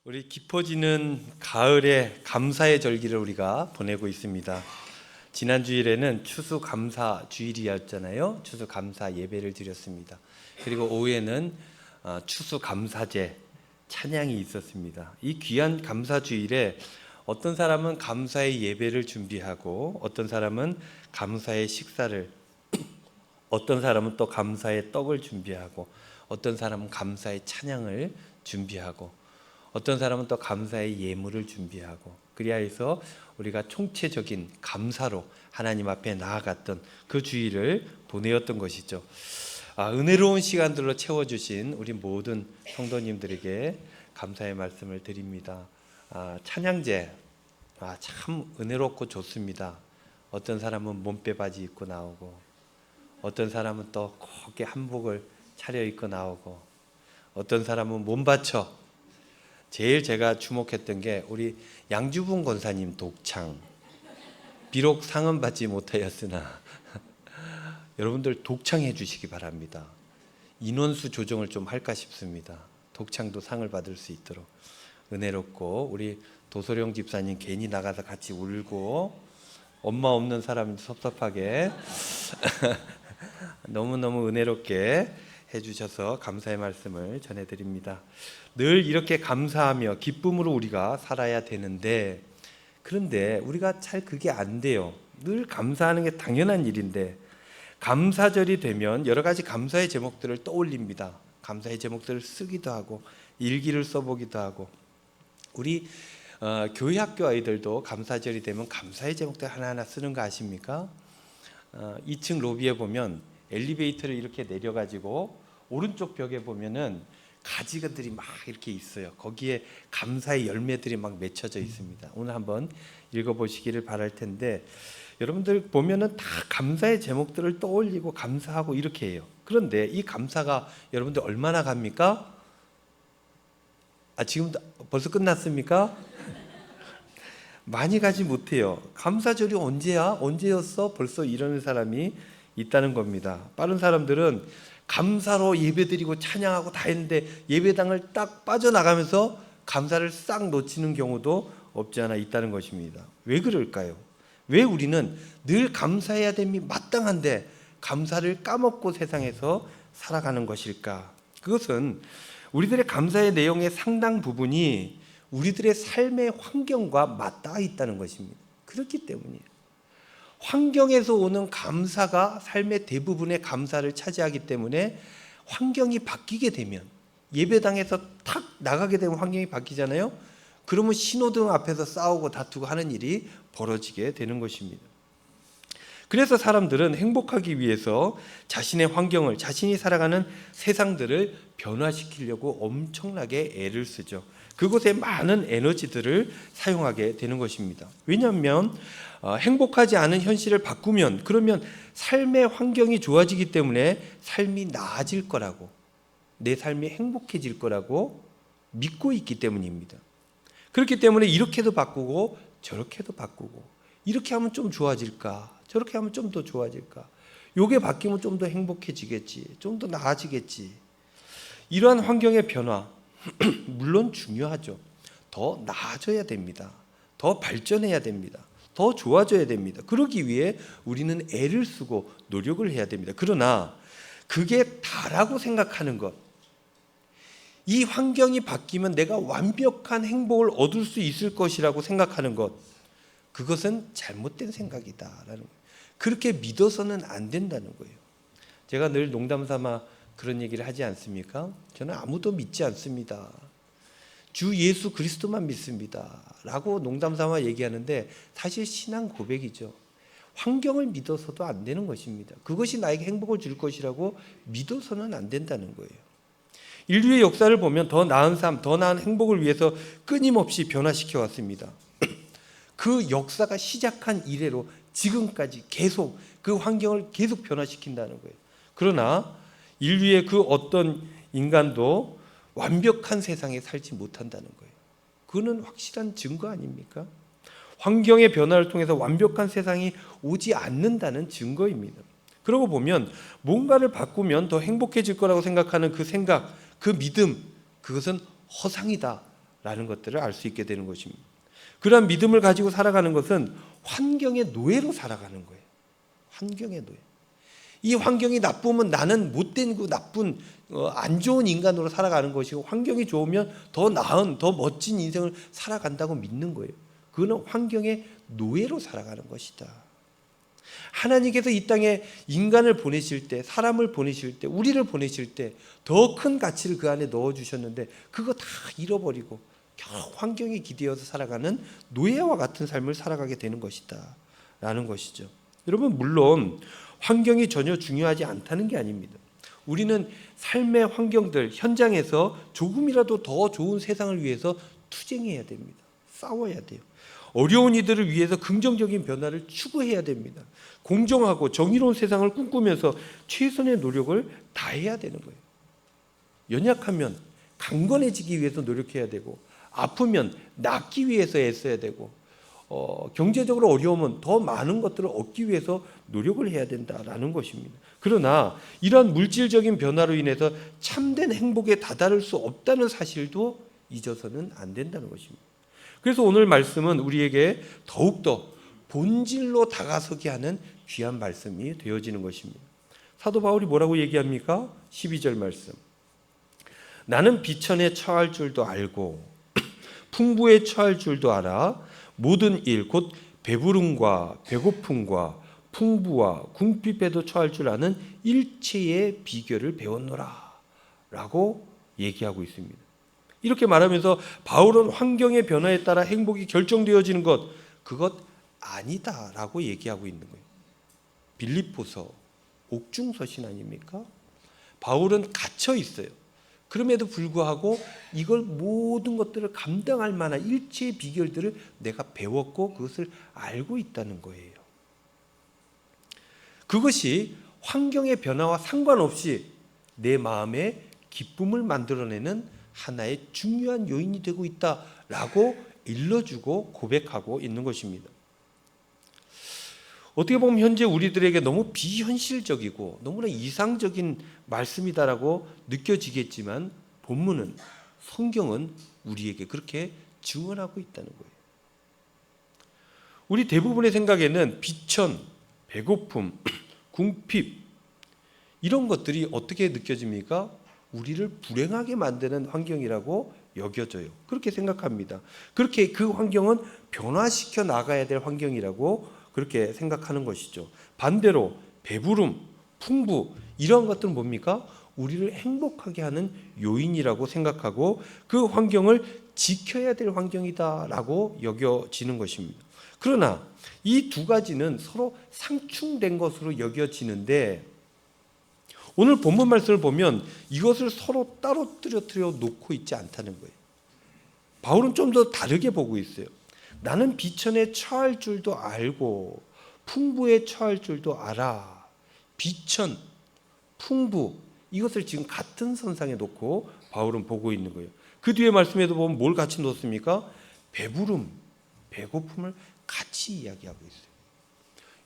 우리 깊어지는 가을의 감사의 절기를 우리가 보내고 있습니다. 지난 주일에는 추수감사 주일이었잖아요. 추수감사 예배를 드렸습니다. 그리고 오후에는 추수감사제 찬양이 있었습니다. 이 귀한 감사주일에 어떤 사람은 감사의 예배를 준비하고, 어떤 사람은 감사의 식사를, 어떤 사람은 또 감사의 떡을 준비하고, 어떤 사람은 감사의 찬양을 준비하고, 어떤 사람은 또 감사의 예물을 준비하고, 그리하여서 우리가 총체적인 감사로 하나님 앞에 나아갔던 그 주일을 보내었던 것이죠. 은혜로운 시간들로 채워주신 우리 모든 성도님들에게 감사의 말씀을 드립니다. 찬양제 참 은혜롭고 좋습니다. 어떤 사람은 몸빼 바지 입고 나오고, 어떤 사람은 또 곱게 한복을 차려입고 나오고, 어떤 사람은 몸 바쳐. 제일 제가 주목했던 게 우리 양주분 권사님 독창. 비록 상은 받지 못하였으나 여러분들 독창해 주시기 바랍니다. 인원수 조정을 좀 할까 싶습니다. 독창도 상을 받을 수 있도록. 은혜롭고, 우리 도소령 집사님 괜히 나가서 같이 울고, 엄마 없는 사람 섭섭하게 너무너무 은혜롭게 해주셔서 감사의 말씀을 전해드립니다. 늘 이렇게 감사하며 기쁨으로 우리가 살아야 되는데, 그런데 우리가 잘 그게 안 돼요. 늘 감사하는 게 당연한 일인데, 감사절이 되면 여러 가지 감사의 제목들을 떠올립니다. 감사의 제목들을 쓰기도 하고, 일기를 써보기도 하고. 우리 교회 학교 아이들도 감사절이 되면 감사의 제목들 하나하나 쓰는 거 아십니까? 2층 로비에 보면 엘리베이터를 이렇게 내려가지고 오른쪽 벽에 보면은 가지들이 막 이렇게 있어요. 거기에 감사의 열매들이 막 맺혀져 있습니다. 오늘 한번 읽어보시기를 바랄 텐데, 여러분들 보면은 다 감사의 제목들을 떠올리고 감사하고 이렇게 해요. 그런데 이 감사가 여러분들 얼마나 갑니까? 지금 벌써 끝났습니까? 많이 가지 못해요. 감사절이 언제야? 언제였어? 벌써 이러는 사람이 있다는 겁니다. 빠른 사람들은 감사로 예배드리고 찬양하고 다 했는데 예배당을 딱 빠져나가면서 감사를 싹 놓치는 경우도 없지 않아 있다는 것입니다. 왜 그럴까요? 왜 우리는 늘 감사해야 됨이 마땅한데 감사를 까먹고 세상에서 살아가는 것일까? 그것은 우리들의 감사의 내용의 상당 부분이 우리들의 삶의 환경과 맞닿아 있다는 것입니다. 그렇기 때문이에요. 환경에서 오는 감사가 삶의 대부분의 감사를 차지하기 때문에, 환경이 바뀌게 되면, 예배당에서 탁 나가게 되면 환경이 바뀌잖아요. 그러면 신호등 앞에서 싸우고 다투고 하는 일이 벌어지게 되는 것입니다. 그래서 사람들은 행복하기 위해서 자신의 환경을, 자신이 살아가는 세상들을 변화시키려고 엄청나게 애를 쓰죠. 그곳에 많은 에너지들을 사용하게 되는 것입니다. 왜냐하면 행복하지 않은 현실을 바꾸면, 그러면 삶의 환경이 좋아지기 때문에 삶이 나아질 거라고, 내 삶이 행복해질 거라고 믿고 있기 때문입니다. 그렇기 때문에 이렇게도 바꾸고 저렇게도 바꾸고, 이렇게 하면 좀 좋아질까, 저렇게 하면 좀 더 좋아질까, 요게 바뀌면 좀 더 행복해지겠지, 좀 더 나아지겠지. 이러한 환경의 변화 물론 중요하죠. 더 나아져야 됩니다. 더 발전해야 됩니다. 더 좋아져야 됩니다. 그러기 위해 우리는 애를 쓰고 노력을 해야 됩니다. 그러나 그게 다라고 생각하는 것, 이 환경이 바뀌면 내가 완벽한 행복을 얻을 수 있을 것이라고 생각하는 것, 그것은 잘못된 생각이다라는 거예요. 그렇게 믿어서는 안 된다는 거예요. 제가 늘 농담삼아 그런 얘기를 하지 않습니까? 저는 아무도 믿지 않습니다. 주 예수 그리스도만 믿습니다 라고 농담삼아 얘기하는데, 사실 신앙 고백이죠. 환경을 믿어서도 안 되는 것입니다. 그것이 나에게 행복을 줄 것이라고 믿어서는 안 된다는 거예요. 인류의 역사를 보면 더 나은 삶, 더 나은 행복을 위해서 끊임없이 변화시켜 왔습니다. 그 역사가 시작한 이래로 지금까지 계속 그 환경을 계속 변화시킨다는 거예요. 그러나 인류의 그 어떤 인간도 완벽한 세상에 살지 못한다는 거예요. 그거는 확실한 증거 아닙니까? 환경의 변화를 통해서 완벽한 세상이 오지 않는다는 증거입니다. 그러고 보면 뭔가를 바꾸면 더 행복해질 거라고 생각하는 그 생각, 그 믿음, 그것은 허상이다 있다라는 것들을 알 수 있게 되는 것입니다. 그러한 믿음을 가지고 살아가는 것은 환경의 노예로 살아가는 거예요. 환경의 노예. 이 환경이 나쁘면 나는 못된 그 나쁜 안 좋은 인간으로 살아가는 것이고, 환경이 좋으면 더 나은 더 멋진 인생을 살아간다고 믿는 거예요. 그거는 환경의 노예로 살아가는 것이다. 하나님께서 이 땅에 인간을 보내실 때, 사람을 보내실 때, 우리를 보내실 때 더 큰 가치를 그 안에 넣어주셨는데 그거 다 잃어버리고 겨우 환경에 기대어서 살아가는 노예와 같은 삶을 살아가게 되는 것이다 라는 것이죠. 여러분, 물론 환경이 전혀 중요하지 않다는 게 아닙니다. 우리는 삶의 환경들, 현장에서 조금이라도 더 좋은 세상을 위해서 투쟁해야 됩니다. 싸워야 돼요. 어려운 이들을 위해서 긍정적인 변화를 추구해야 됩니다. 공정하고 정의로운 세상을 꿈꾸면서 최선의 노력을 다해야 되는 거예요. 연약하면 강건해지기 위해서 노력해야 되고, 아프면 낫기 위해서 애써야 되고, 경제적으로 어려우면 더 많은 것들을 얻기 위해서 노력을 해야 된다라는 것입니다. 그러나 이러한 물질적인 변화로 인해서 참된 행복에 다다를 수 없다는 사실도 잊어서는 안 된다는 것입니다. 그래서 오늘 말씀은 우리에게 더욱더 본질로 다가서게 하는 귀한 말씀이 되어지는 것입니다. 사도 바울이 뭐라고 얘기합니까? 12절 말씀. 나는 비천에 처할 줄도 알고 풍부에 처할 줄도 알아 모든 일 곧 배부름과 배고픔과 풍부와 궁핍에도 처할 줄 아는 일체의 비결을 배웠노라 라고 얘기하고 있습니다. 이렇게 말하면서 바울은 환경의 변화에 따라 행복이 결정되어지는 것, 그것 아니다 라고 얘기하고 있는 거예요. 빌립보서 옥중서신 아닙니까? 바울은 갇혀 있어요. 그럼에도 불구하고 이걸 모든 것들을 감당할 만한 일체의 비결들을 내가 배웠고 그것을 알고 있다는 거예요. 그것이 환경의 변화와 상관없이 내 마음에 기쁨을 만들어내는 하나의 중요한 요인이 되고 있다라고 일러주고 고백하고 있는 것입니다. 어떻게 보면 현재 우리들에게 너무 비현실적이고 너무나 이상적인 말씀이다라고 느껴지겠지만, 본문은, 성경은 우리에게 그렇게 증언하고 있다는 거예요. 우리 대부분의 생각에는 비천, 배고픔, 궁핍 이런 것들이 어떻게 느껴집니까? 우리를 불행하게 만드는 환경이라고 여겨져요. 그렇게 생각합니다. 그렇게 그 환경은 변화시켜 나가야 될 환경이라고 그렇게 생각하는 것이죠. 반대로 배부름, 풍부 이런 것들은 뭡니까? 우리를 행복하게 하는 요인이라고 생각하고 그 환경을 지켜야 될 환경이다라고 여겨지는 것입니다. 그러나 이 두 가지는 서로 상충된 것으로 여겨지는데, 오늘 본문 말씀을 보면 이것을 서로 따로 떨어뜨려 놓고 있지 않다는 거예요. 바울은 좀 더 다르게 보고 있어요. 나는 비천에 처할 줄도 알고 풍부에 처할 줄도 알아. 비천, 풍부 이것을 지금 같은 선상에 놓고 바울은 보고 있는 거예요. 그 뒤에 말씀에도 보면 뭘 같이 놓습니까? 배부름, 배고픔을 같이 이야기하고 있어요.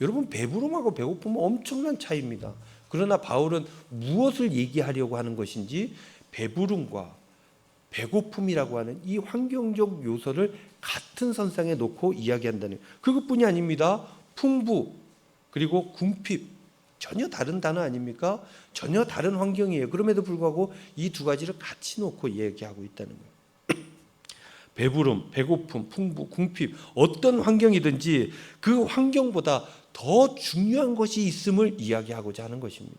여러분, 배부름하고 배고픔은 엄청난 차이입니다. 그러나 바울은 무엇을 얘기하려고 하는 것인지 배부름과 배고픔이라고 하는 이 환경적 요소를 같은 선상에 놓고 이야기한다는 거예요. 그것뿐이 아닙니다. 풍부 그리고 궁핍 전혀 다른 단어 아닙니까? 전혀 다른 환경이에요. 그럼에도 불구하고 이 두 가지를 같이 놓고 얘기하고 있다는 거예요. 배부름, 배고픔, 풍부, 궁핍 어떤 환경이든지 그 환경보다 더 중요한 것이 있음을 이야기하고자 하는 것입니다.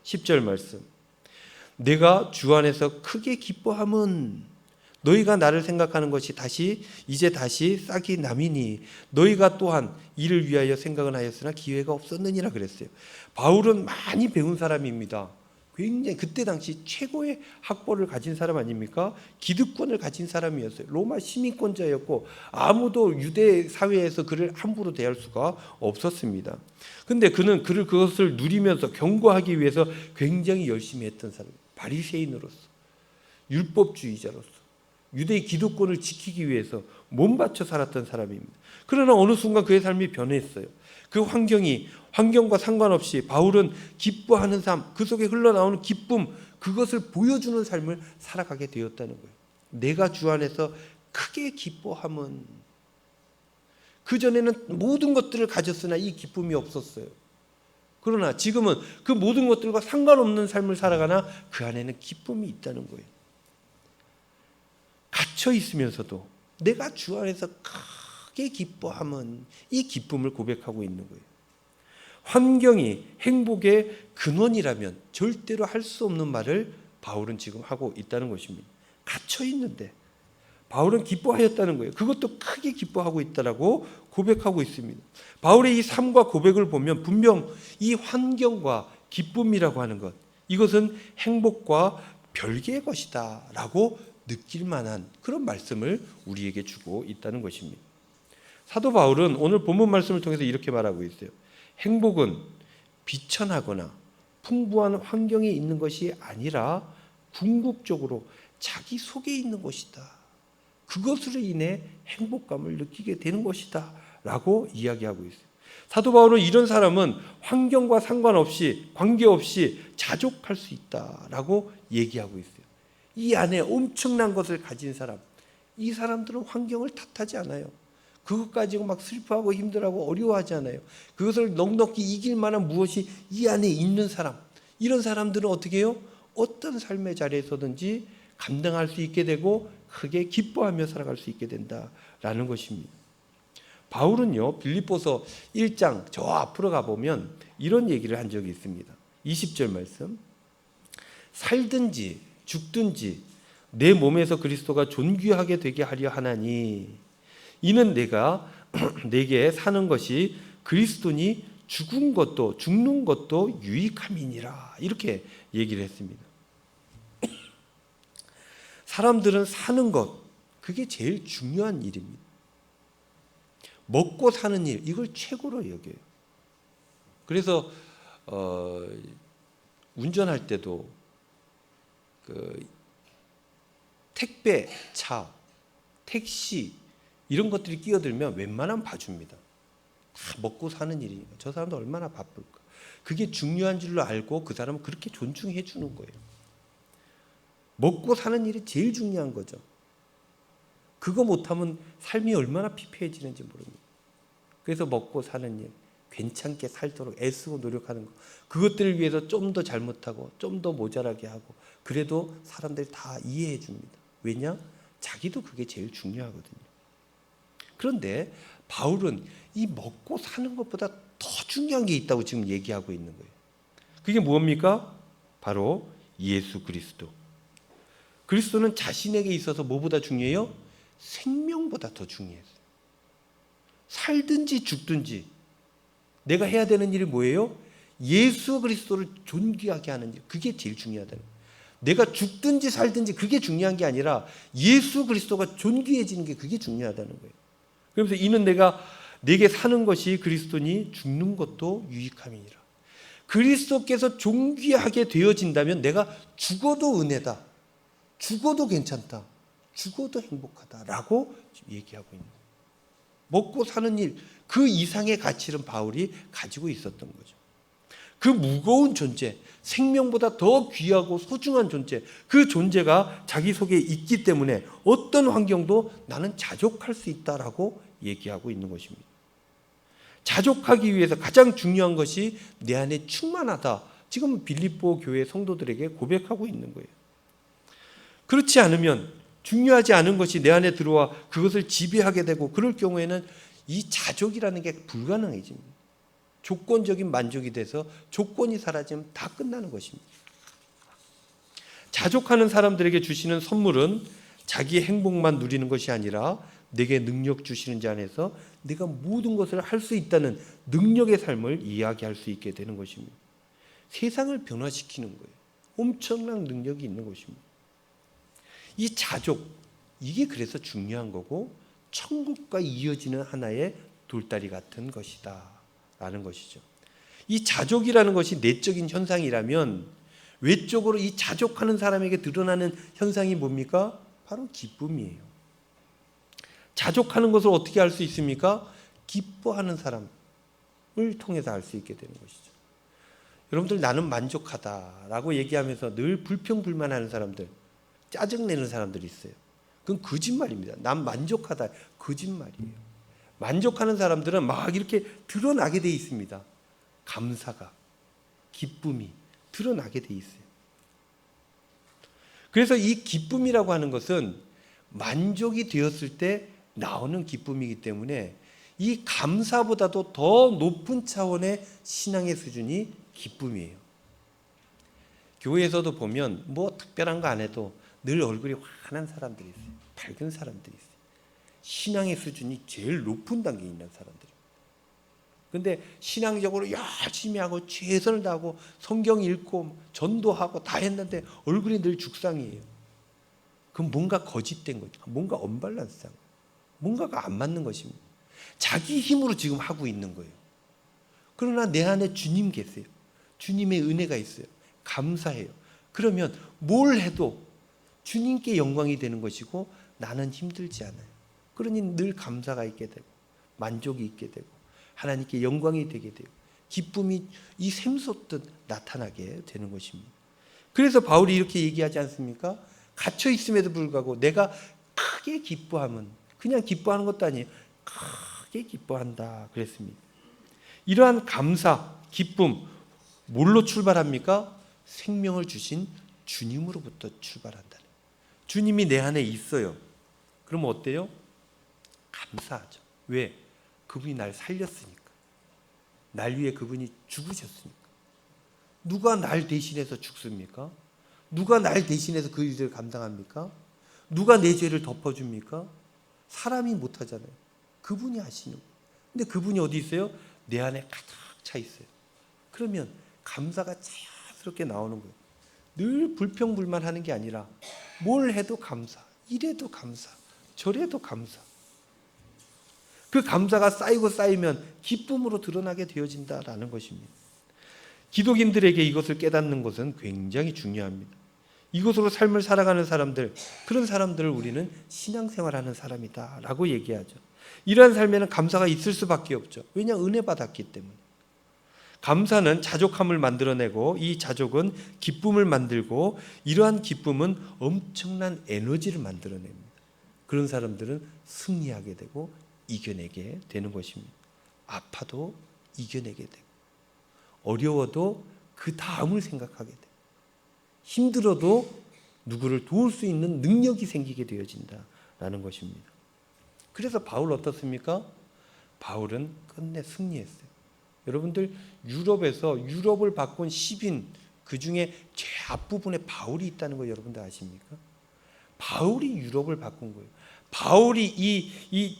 10절 말씀. 내가 주 안에서 크게 기뻐함은 너희가 나를 생각하는 것이 이제 다시 싹이 남이니 너희가 또한 이를 위하여 생각은 하였으나 기회가 없었느니라 그랬어요. 바울은 많이 배운 사람입니다. 굉장히 그때 당시 최고의 학벌을 가진 사람 아닙니까? 기득권을 가진 사람이었어요. 로마 시민권자였고 아무도 유대 사회에서 그를 함부로 대할 수가 없었습니다. 근데 그는 그것을 누리면서 경고하기 위해서 굉장히 열심히 했던 사람이에요. 바리새인으로서, 율법주의자로서, 유대의 기득권을 지키기 위해서 몸바쳐 살았던 사람입니다. 그러나 어느 순간 그의 삶이 변했어요. 그 환경과 상관없이 바울은 기뻐하는 삶, 그 속에 흘러나오는 기쁨, 그것을 보여주는 삶을 살아가게 되었다는 거예요. 내가 주 안에서 크게 기뻐함은, 그전에는 모든 것들을 가졌으나 이 기쁨이 없었어요. 그러나 지금은 그 모든 것들과 상관없는 삶을 살아가나 그 안에는 기쁨이 있다는 거예요. 갇혀 있으면서도 내가 주 안에서 크게 기뻐함은, 이 기쁨을 고백하고 있는 거예요. 환경이 행복의 근원이라면 절대로 할 수 없는 말을 바울은 지금 하고 있다는 것입니다. 갇혀 있는데 바울은 기뻐하였다는 거예요. 그것도 크게 기뻐하고 있다라고 고백하고 있습니다. 바울의 이 삶과 고백을 보면 분명 이 환경과 기쁨이라고 하는 것, 이것은 행복과 별개의 것이다 라고 느낄 만한 그런 말씀을 우리에게 주고 있다는 것입니다. 사도 바울은 오늘 본문 말씀을 통해서 이렇게 말하고 있어요. 행복은 비천하거나 풍부한 환경에 있는 것이 아니라 궁극적으로 자기 속에 있는 것이다. 그것으로 인해 행복감을 느끼게 되는 것이다 라고 이야기하고 있어요. 사도 바울은 이런 사람은 환경과 상관없이, 관계없이 자족할 수 있다라고 얘기하고 있어요. 이 안에 엄청난 것을 가진 사람, 이 사람들은 환경을 탓하지 않아요. 그것 가지고 막 슬퍼하고 힘들어하고 어려워하지 않아요. 그것을 넉넉히 이길 만한 무엇이 이 안에 있는 사람, 이런 사람들은 어떻게 해요? 어떤 삶의 자리에서든지 감당할 수 있게 되고 크게 기뻐하며 살아갈 수 있게 된다라는 것입니다. 바울은요, 빌립보서 1장 저 앞으로 가보면 이런 얘기를 한 적이 있습니다. 20절 말씀, 살든지 죽든지 내 몸에서 그리스도가 존귀하게 되게 하려 하나니 이는 내가 내게 사는 것이 그리스도니 죽은 것도 죽는 것도 유익함이니라, 이렇게 얘기를 했습니다. 사람들은 사는 것, 그게 제일 중요한 일입니다. 먹고 사는 일, 이걸 최고로 여겨요. 그래서 운전할 때도 택배, 차, 택시 이런 것들이 끼어들면 웬만하면 봐줍니다. 다 먹고 사는 일이니까 저 사람도 얼마나 바쁠까. 그게 중요한 줄로 알고 그 사람은 그렇게 존중해 주는 거예요. 먹고 사는 일이 제일 중요한 거죠. 그거 못하면 삶이 얼마나 피폐해지는지 모릅니다. 그래서 먹고 사는 일, 괜찮게 살도록 애쓰고 노력하는 거, 그것들을 위해서 좀 더 잘못하고 좀 더 모자라게 하고, 그래도 사람들이 다 이해해 줍니다. 왜냐? 자기도 그게 제일 중요하거든요. 그런데 바울은 이 먹고 사는 것보다 더 중요한 게 있다고 지금 얘기하고 있는 거예요. 그게 무엇입니까? 바로 예수 그리스도. 그리스도는 자신에게 있어서 뭐보다 중요해요? 생명보다 더 중요했어요. 살든지 죽든지 내가 해야 되는 일이 뭐예요? 예수 그리스도를 존귀하게 하는 일, 그게 제일 중요하다는 거예요. 내가 죽든지 살든지 그게 중요한 게 아니라 예수 그리스도가 존귀해지는 게 그게 중요하다는 거예요. 그러면서 이는 내게 사는 것이 그리스도니 죽는 것도 유익함이니라. 그리스도께서 존귀하게 되어진다면 내가 죽어도 은혜다, 죽어도 괜찮다, 죽어도 행복하다라고 얘기하고 있는 거예요. 먹고 사는 일, 그 이상의 가치를 바울이 가지고 있었던 거죠. 그 무거운 존재, 생명보다 더 귀하고 소중한 존재, 그 존재가 자기 속에 있기 때문에 어떤 환경도 나는 자족할 수 있다라고 얘기하고 있는 것입니다. 자족하기 위해서 가장 중요한 것이 내 안에 충만하다, 지금 빌립보 교회 성도들에게 고백하고 있는 거예요. 그렇지 않으면, 중요하지 않은 것이 내 안에 들어와 그것을 지배하게 되고, 그럴 경우에는 이 자족이라는 게 불가능해집니다. 조건적인 만족이 돼서 조건이 사라지면 다 끝나는 것입니다. 자족하는 사람들에게 주시는 선물은 자기의 행복만 누리는 것이 아니라 내게 능력 주시는 자 안에서 내가 모든 것을 할 수 있다는 능력의 삶을 이야기할 수 있게 되는 것입니다. 세상을 변화시키는 거예요. 엄청난 능력이 있는 것입니다. 이 자족, 이게 그래서 중요한 거고 천국과 이어지는 하나의 돌다리 같은 것이다 라는 것이죠. 이 자족이라는 것이 내적인 현상이라면 외적으로 이 자족하는 사람에게 드러나는 현상이 뭡니까? 바로 기쁨이에요. 자족하는 것을 어떻게 알 수 있습니까? 기뻐하는 사람을 통해서 알 수 있게 되는 것이죠. 여러분들, 나는 만족하다라고 얘기하면서 늘 불평불만하는 사람들, 짜증내는 사람들이 있어요. 그건 거짓말입니다. 난 만족하다. 거짓말이에요. 만족하는 사람들은 막 이렇게 드러나게 돼 있습니다. 감사가, 기쁨이 드러나게 돼 있어요. 그래서 이 기쁨이라고 하는 것은 만족이 되었을 때 나오는 기쁨이기 때문에 이 감사보다도 더 높은 차원의 신앙의 수준이 기쁨이에요. 교회에서도 보면 뭐 특별한 거 안 해도 늘 얼굴이 환한 사람들이 있어요. 밝은 사람들이 있어요. 신앙의 수준이 제일 높은 단계에 있는 사람들이에요. 근데 신앙적으로 열심히 하고 최선을 다하고 성경 읽고 전도하고 다 했는데 얼굴이 늘 죽상이에요. 그럼 뭔가 거짓된 거죠. 뭔가 언밸런스한 거예요. 뭔가가 안 맞는 것입니다. 자기 힘으로 지금 하고 있는 거예요. 그러나 내 안에 주님 계세요. 주님의 은혜가 있어요. 감사해요. 그러면 뭘 해도 주님께 영광이 되는 것이고 나는 힘들지 않아요. 그러니 늘 감사가 있게 되고 만족이 있게 되고 하나님께 영광이 되게 되고 기쁨이 이 샘솟듯 나타나게 되는 것입니다. 그래서 바울이 이렇게 얘기하지 않습니까? 갇혀 있음에도 불구하고 내가 크게 기뻐함은 그냥 기뻐하는 것도 아니에요. 크게 기뻐한다 그랬습니다. 이러한 감사, 기쁨 뭘로 출발합니까? 생명을 주신 주님으로부터 출발한다. 주님이 내 안에 있어요. 그러면 어때요? 감사하죠. 왜? 그분이 날 살렸으니까. 날 위해 그분이 죽으셨으니까. 누가 날 대신해서 죽습니까? 누가 날 대신해서 그 일을 감당합니까? 누가 내 죄를 덮어줍니까? 사람이 못하잖아요. 그분이 하시는 거예요. 근데 그분이 어디 있어요? 내 안에 가득 차 있어요. 그러면 감사가 자연스럽게 나오는 거예요. 늘 불평불만하는 게 아니라 뭘 해도 감사, 이래도 감사, 저래도 감사. 그 감사가 쌓이고 쌓이면 기쁨으로 드러나게 되어진다라는 것입니다. 기독인들에게 이것을 깨닫는 것은 굉장히 중요합니다. 이것으로 삶을 살아가는 사람들, 그런 사람들을 우리는 신앙생활하는 사람이다라고 얘기하죠. 이러한 삶에는 감사가 있을 수밖에 없죠. 왜냐? 은혜 받았기 때문에. 감사는 자족함을 만들어내고 이 자족은 기쁨을 만들고 이러한 기쁨은 엄청난 에너지를 만들어냅니다. 그런 사람들은 승리하게 되고 이겨내게 되는 것입니다. 아파도 이겨내게 되고 어려워도 그 다음을 생각하게 되고 힘들어도 누구를 도울 수 있는 능력이 생기게 되어진다라는 것입니다. 그래서 바울 어떻습니까? 바울은 끝내 승리했어요. 여러분들 유럽에서 유럽을 바꾼 10인 그 중에 제일 앞부분에 바울이 있다는 거 여러분들 아십니까? 바울이 유럽을 바꾼 거예요. 바울이 이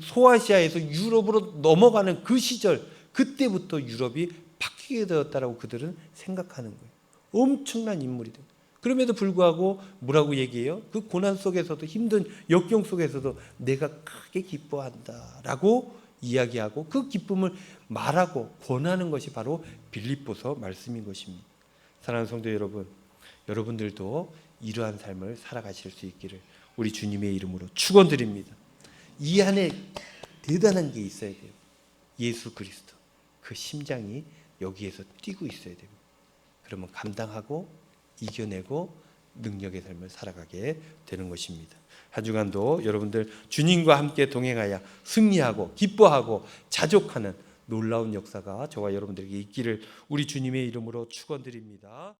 소아시아에서 유럽으로 넘어가는 그 시절, 그때부터 유럽이 바뀌게 되었다라고 그들은 생각하는 거예요. 엄청난 인물이 됩니다. 그럼에도 불구하고 뭐라고 얘기해요? 그 고난 속에서도 힘든 역경 속에서도 내가 크게 기뻐한다라고 이야기하고 그 기쁨을 말하고 권하는 것이 바로 빌립보서 말씀인 것입니다. 사랑하는 성도 여러분, 여러분들도 이러한 삶을 살아가실 수 있기를 우리 주님의 이름으로 축원드립니다. 이 안에 대단한 게 있어야 돼요. 예수 그리스도, 그 심장이 여기에서 뛰고 있어야 됩니다. 그러면 감당하고 이겨내고 능력의 삶을 살아가게 되는 것입니다. 한 주간도 여러분들 주님과 함께 동행하여 승리하고 기뻐하고 자족하는 놀라운 역사가 저와 여러분들에게 있기를 우리 주님의 이름으로 축원드립니다.